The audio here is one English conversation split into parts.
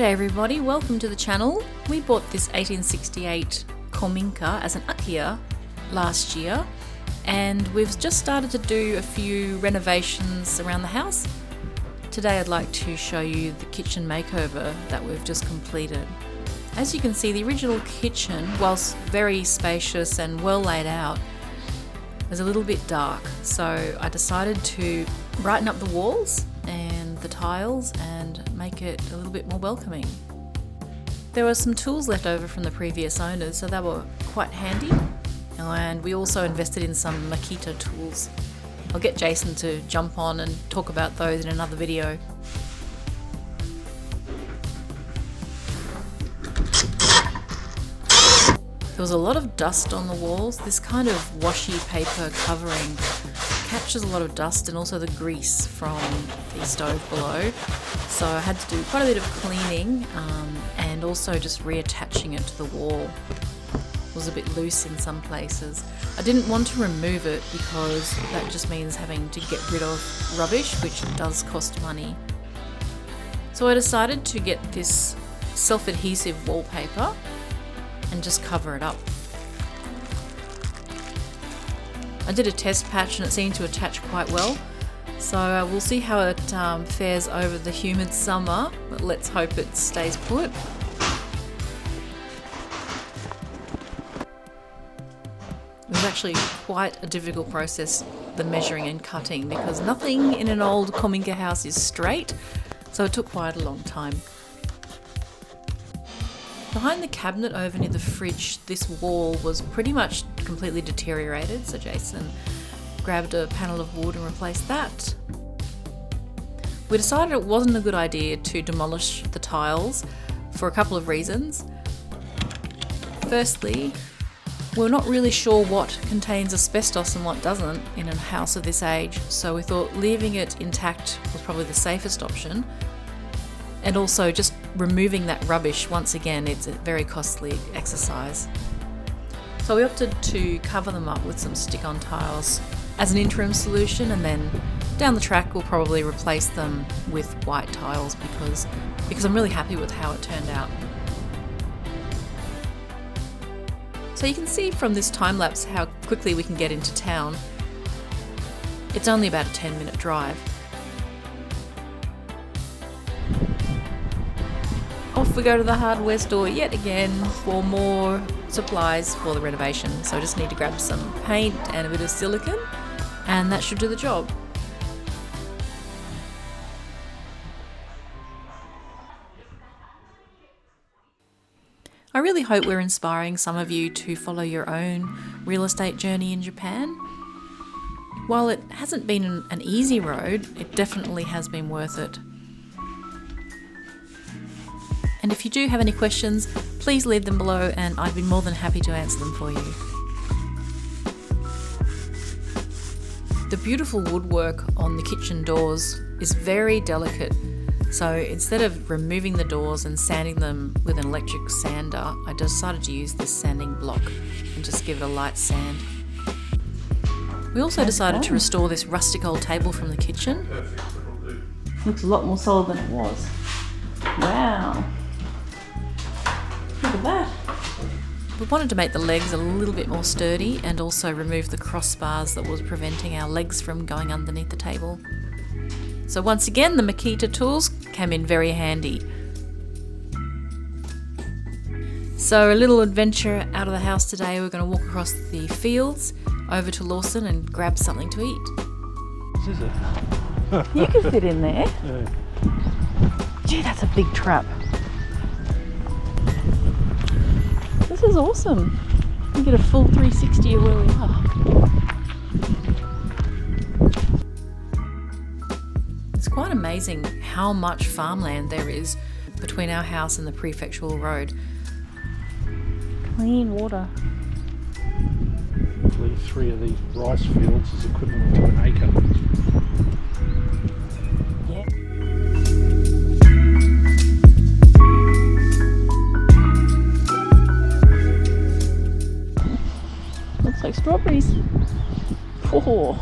G'day everybody, welcome to the channel. We bought this 1868 kominka as an Akiya last year, and we've just started to do a few renovations around the house. Today I'd like to show you the kitchen makeover that we've just completed. As you can see, the original kitchen, whilst very spacious and well laid out, was a little bit dark, so I decided to brighten up the walls and the tiles and make it a little bit more welcoming. There were some tools left over from the previous owners, so they were quite handy, and we also invested in some Makeover tools. I'll get Jason to jump on and talk about those in another video. There was a lot of dust on the walls. This kind of washi paper covering captures a lot of dust and also the grease from the stove below. So I had to do quite a bit of cleaning and also just reattaching it to the wall. It was a bit loose in some places. I didn't want to remove it because that just means having to get rid of rubbish, which does cost money. So I decided to get this self-adhesive wallpaper and just cover it up. I did a test patch and it seemed to attach quite well, so we'll see how it fares over the humid summer, but let's hope it stays put. It was actually quite a difficult process, the measuring and cutting, because nothing in an old kominka house is straight, so it took quite a long time. Behind the cabinet over near the fridge, this wall was pretty much completely deteriorated, so Jason grabbed a panel of wood and replaced that. We decided it wasn't a good idea to demolish the tiles for a couple of reasons. Firstly, we're not really sure what contains asbestos and what doesn't in a house of this age, so we thought leaving it intact was probably the safest option. And also just removing that rubbish, once again, it's a very costly exercise. So we opted to cover them up with some stick-on tiles as an interim solution, and then down the track we'll probably replace them with white tiles because I'm really happy with how it turned out. So you can see from this time lapse how quickly we can get into town. It's only about a 10-minute drive. Off we go to the hardware store yet again for more supplies for the renovation. So I just need to grab some paint and a bit of silicone, and that should do the job. I really hope we're inspiring some of you to follow your own real estate journey in Japan. While it hasn't been an easy road, it definitely has been worth it. And if you do have any questions, please leave them below and I'd be more than happy to answer them for you. The beautiful woodwork on the kitchen doors is very delicate, so instead of removing the doors and sanding them with an electric sander, I decided to use this sanding block and just give it a light sand. We also decided to restore this rustic old table from the kitchen. Looks a lot more solid than it was. Wow. Look at that. We wanted to make the legs a little bit more sturdy and also remove the crossbars that was preventing our legs from going underneath the table. So once again, the Makeover tools came in very handy. So a little adventure out of the house today. We're going to walk across the fields over to Lawson and grab something to eat. This is it. You can fit in there. Yeah. Gee, that's a big trap. This is awesome. You get a full 360 of where we are. It's quite amazing how much farmland there is between our house and the prefectural road. Clean water. I believe 3 of these rice fields is equivalent to an acre. Yeah. Looks like strawberries. Oh,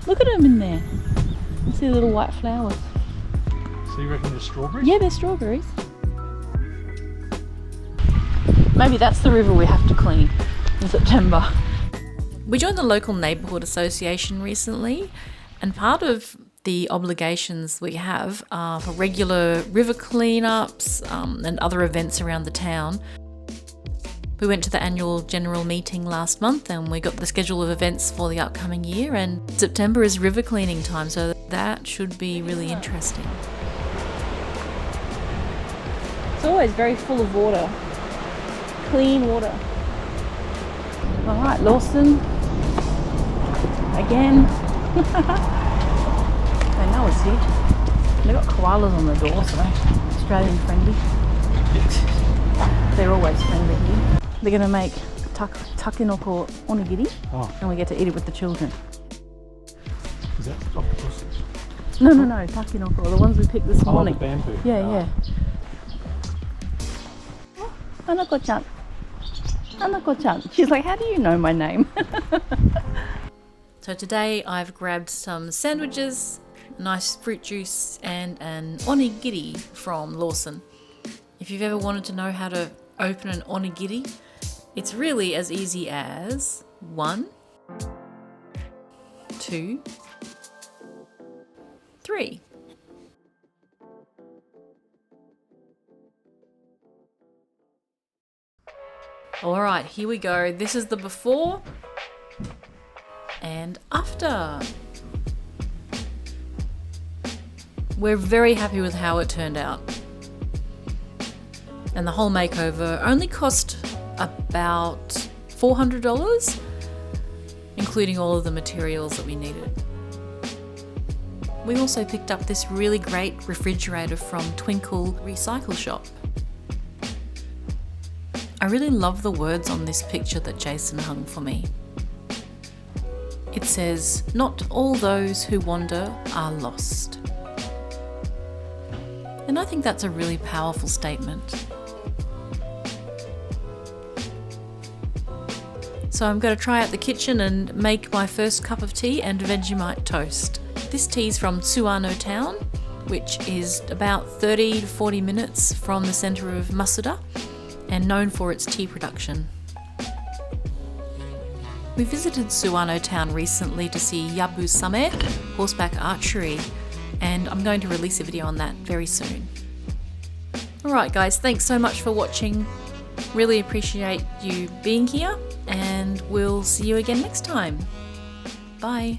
look at them in there. You see the little white flowers. So you reckon they're strawberries? Yeah, they're strawberries. Maybe that's the river we have to clean in September. We joined the local neighbourhood association recently, and part of the obligations we have are for regular river cleanups and other events around the town. We went to the annual general meeting last month and we got the schedule of events for the upcoming year, and September is river cleaning time, so that should be really interesting. It's always very full of water. Clean water. Alright, Lawson. Again. They know it's here. They've got koalas on the door, so Australian friendly. They're always friendly here. They're going to make takenoko onigiri, and we get to eat it with the children. Is that octopus? No, takenoko, the ones we picked this morning. The bamboo. Yeah. Oh, Hanako-chan. Hanako-chan. She's like, how do you know my name? So today I've grabbed some sandwiches, nice fruit juice, and an onigiri from Lawson. If you've ever wanted to know how to open an onigiri, it's really as easy as 1, 2, 3. Alright, here we go. This is the before and after. We're very happy with how it turned out. And the whole makeover only cost about $400, including all of the materials that we needed. We also picked up this really great refrigerator from Twinkle Recycle Shop. I really love the words on this picture that Jason hung for me. It says, "Not all those who wander are lost." And I think that's a really powerful statement. So I'm going to try out the kitchen and make my first cup of tea and Vegemite toast. This tea is from Suwano Town, which is about 30 to 40 minutes from the centre of Masuda and known for its tea production. We visited Suwano Town recently to see Yabu Same, horseback archery, and I'm going to release a video on that very soon. Alright guys, thanks so much for watching. Really appreciate you being here, and we'll see you again next time. Bye.